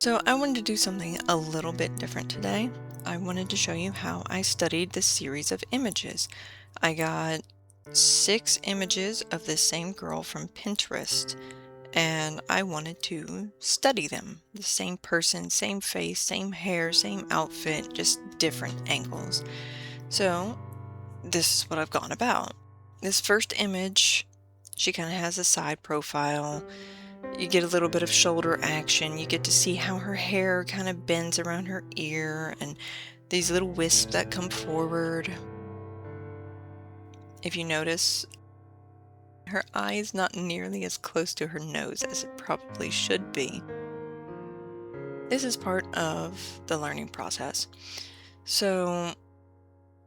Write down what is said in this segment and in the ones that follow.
So I wanted to do something a little bit different today. I wanted to show you how I studied this series of images. I got 6 images of this same girl from Pinterest, and I wanted to study them. The same person, same face, same hair, same outfit, just different angles. So this is what I've gone about. This first image, she kind of has a side profile. You get a little bit of shoulder action. You get to see how her hair kind of bends around her ear and these little wisps that come forward. If you notice, her eye is not nearly as close to her nose as it probably should be. This is part of the learning process. So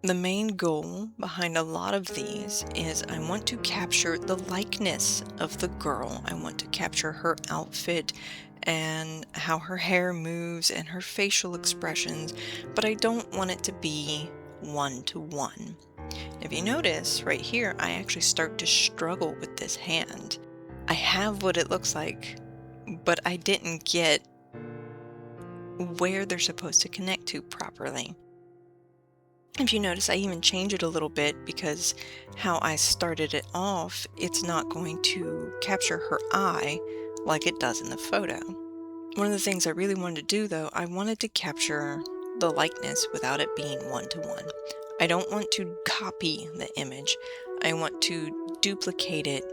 the main goal behind a lot of these is I want to capture the likeness of the girl. I want to capture her outfit and how her hair moves and her facial expressions, but I don't want it to be one-to-one. If you notice right here, I actually start to struggle with this hand. I have what it looks like, but I didn't get where they're supposed to connect to properly. If you notice, I even change it a little bit because how I started it off, it's not going to capture her eye like it does in the photo. One of the things I really wanted to do, though, I wanted to capture the likeness without it being one-to-one. I don't want to copy the image. I want to duplicate it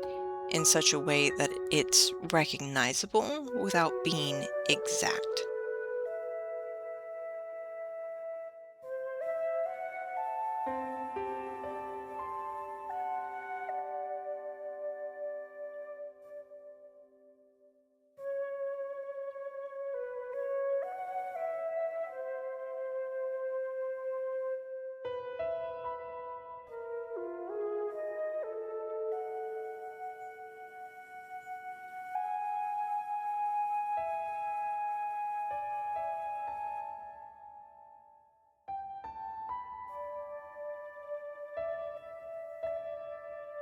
in such a way that it's recognizable without being exact.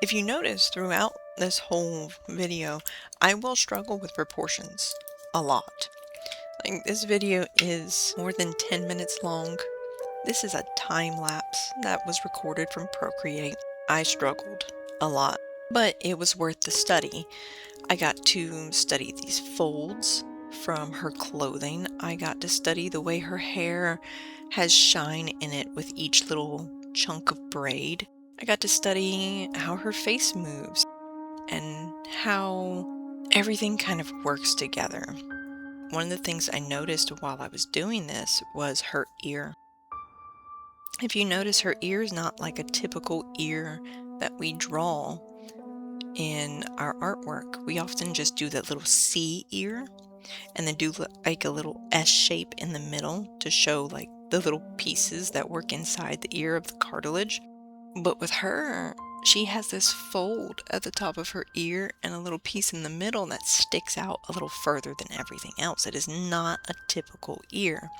If you notice throughout this whole video, I will struggle with proportions a lot. Like, this video is more than 10 minutes long. This is a time lapse that was recorded from Procreate. I struggled a lot, but it was worth the study. I got to study these folds from her clothing. I got to study the way her hair has shine in it with each little chunk of braid. I got to study how her face moves and how everything kind of works together. One of the things I noticed while I was doing this was her ear. If you notice, her ear is not like a typical ear that we draw in our artwork. We often just do that little C ear and then do like a little S shape in the middle to show like the little pieces that work inside the ear of the cartilage. But with her, she has this fold at the top of her ear and a little piece in the middle that sticks out a little further than everything else. It is not a typical ear.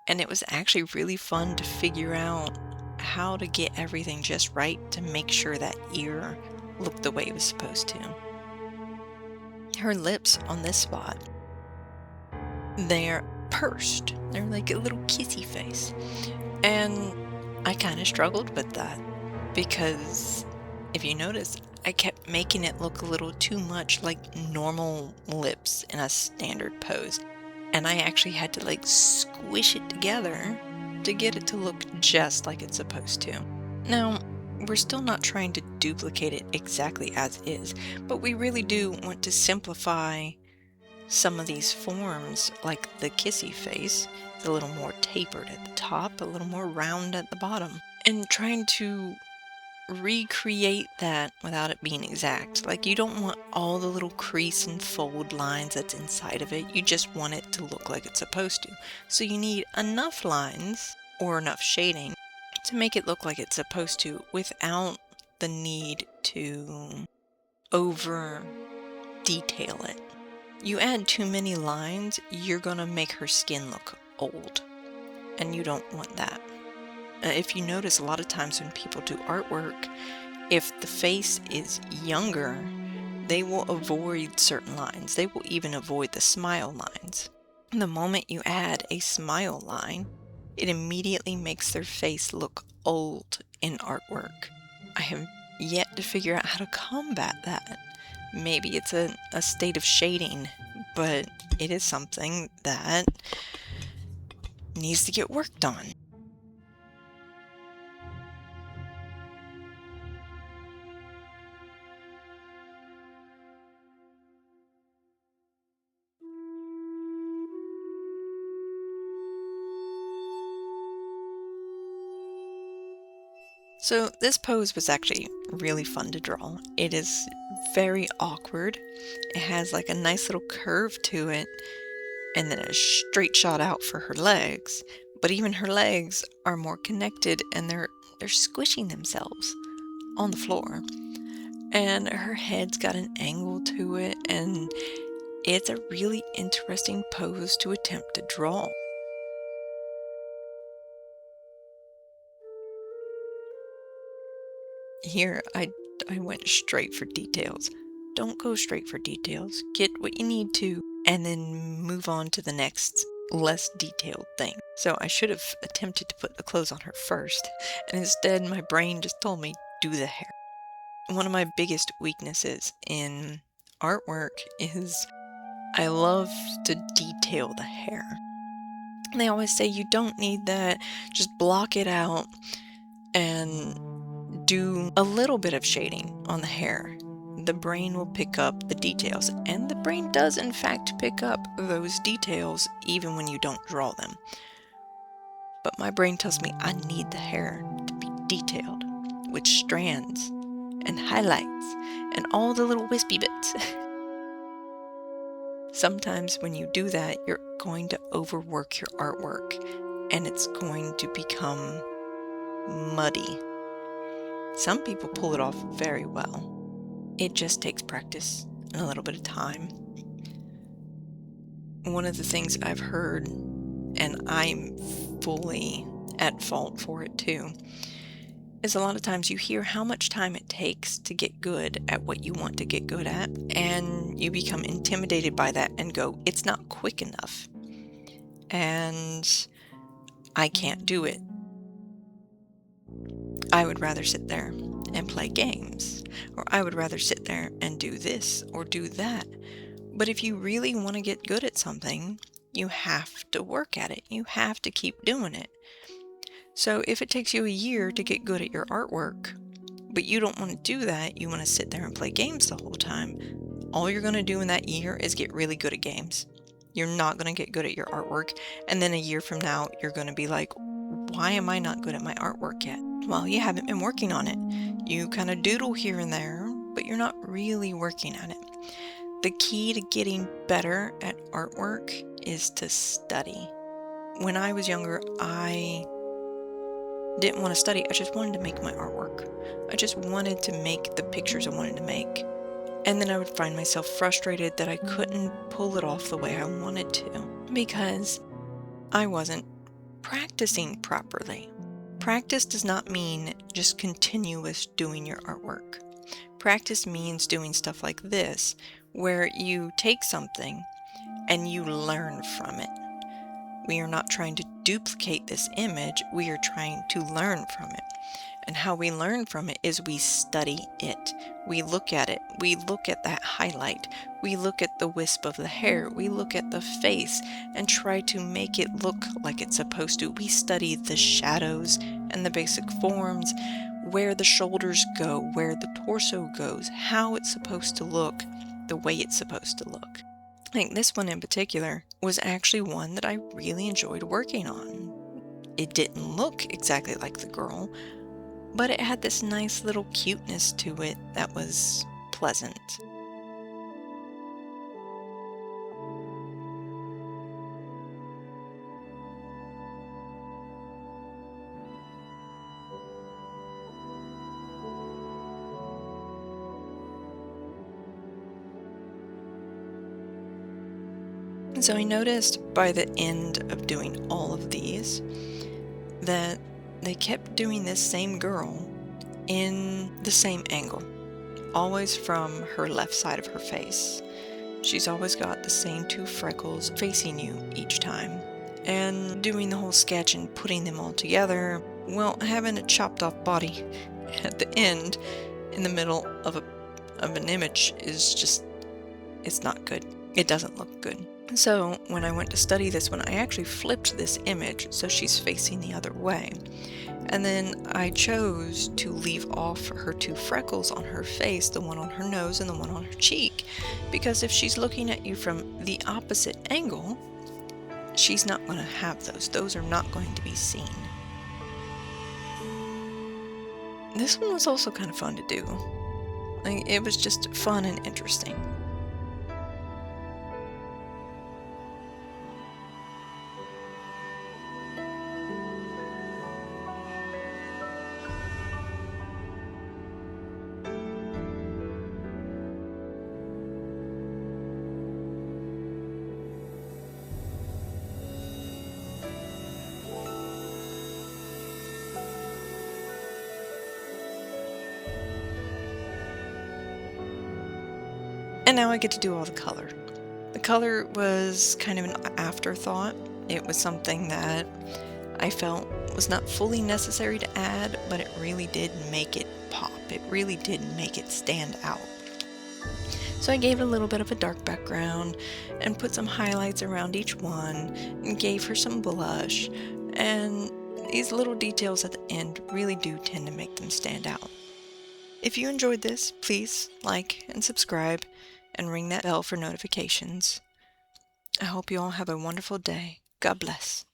And it was actually really fun to figure out how to get everything just right to make sure that ear looked the way it was supposed to. Her lips on this spot, they're pursed. They're like a little kissy face. And I kind of struggled with that because if you notice, I kept making it look a little too much like normal lips in a standard pose. And I actually had to like squish it together to get it to look just like it's supposed to. Now, we're still not trying to duplicate it exactly as is, but we really do want to simplify some of these forms, like the kissy face. It's a little more tapered at the top, a little more round at the bottom. And trying to recreate that without it being exact. Like, you don't want all the little crease and fold lines that's inside of it. You just want it to look like it's supposed to. So you need enough lines or enough shading to make it look like it's supposed to without the need to over detail it. You add too many lines, you're gonna make her skin look old, and you don't want that. If you notice, a lot of times when people do artwork, if the face is younger, they will avoid certain lines. They will even avoid the smile lines. The moment you add a smile line, it immediately makes their face look old in artwork. I have yet to figure out how to combat that. Maybe it's a state of shading, but it is something that needs to get worked on. So this pose was actually really fun to draw. It is very awkward. It has like a nice little curve to it, and then a straight shot out for her legs. But even her legs are more connected, and they're squishing themselves on the floor. And her head's got an angle to it, and it's a really interesting pose to attempt to draw. Here, I went straight for details. Don't go straight for details. Get what you need to, and then move on to the next, less detailed thing. So I should have attempted to put the clothes on her first, and instead my brain just told me, do the hair. One of my biggest weaknesses in artwork is I love to detail the hair. They always say you don't need that, just block it out and do a little bit of shading on the hair. The brain will pick up the details, and the brain does in fact pick up those details even when you don't draw them. But my brain tells me I need the hair to be detailed with strands and highlights and all the little wispy bits. Sometimes when you do that, you're going to overwork your artwork, and it's going to become muddy. Some people pull it off very well. It just takes practice and a little bit of time. One of the things I've heard, and I'm fully at fault for it too, is a lot of times you hear how much time it takes to get good at what you want to get good at, and you become intimidated by that and go, it's not quick enough, and I can't do it. I would rather sit there and play games, or I would rather sit there and do this or do that. But if you really want to get good at something, you have to work at it. You have to keep doing it. So if it takes you a year to get good at your artwork, but you don't want to do that, you want to sit there and play games the whole time, all you're going to do in that year is get really good at games. You're not going to get good at your artwork, and then a year from now, you're going to be like, why am I not good at my artwork yet? Well, you haven't been working on it. You kind of doodle here and there, but you're not really working at it. The key to getting better at artwork is to study. When I was younger, I didn't want to study. I just wanted to make my artwork. I just wanted to make the pictures I wanted to make. And then I would find myself frustrated that I couldn't pull it off the way I wanted to because I wasn't practicing properly. Practice does not mean just continuous doing your artwork. Practice means doing stuff like this, where you take something and you learn from it. We are not trying to duplicate this image, we are trying to learn from it. And how we learn from it is we study it. We look at it. We look at that highlight. We look at the wisp of the hair. We look at the face and try to make it look like it's supposed to. We study the shadows and the basic forms, where the shoulders go, where the torso goes, how it's supposed to look, the way it's supposed to look. Like this one in particular was actually one that I really enjoyed working on. It didn't look exactly like the girl, but it had this nice little cuteness to it that was pleasant. And so I noticed by the end of doing all of these that they kept doing this same girl in the same angle, always from her left side of her face, she's always got the same 2 freckles facing you each time. And doing the whole sketch and putting them all together, well, having a chopped off body at the end in the middle of an image is just, it's not good. It doesn't look good. So when I went to study this one, I actually flipped this image so she's facing the other way. And then I chose to leave off her 2 freckles on her face, the one on her nose and the one on her cheek, because if she's looking at you from the opposite angle, she's not going to have those. Those are not going to be seen. This one was also kind of fun to do. Like, it was just fun and interesting. And now I get to do all the color. The color was kind of an afterthought. It was something that I felt was not fully necessary to add, but it really did make it pop. It really did make it stand out. So I gave it a little bit of a dark background and put some highlights around each one and gave her some blush, and these little details at the end really do tend to make them stand out. If you enjoyed this, please like and subscribe and ring that bell for notifications. I hope you all have a wonderful day. God bless.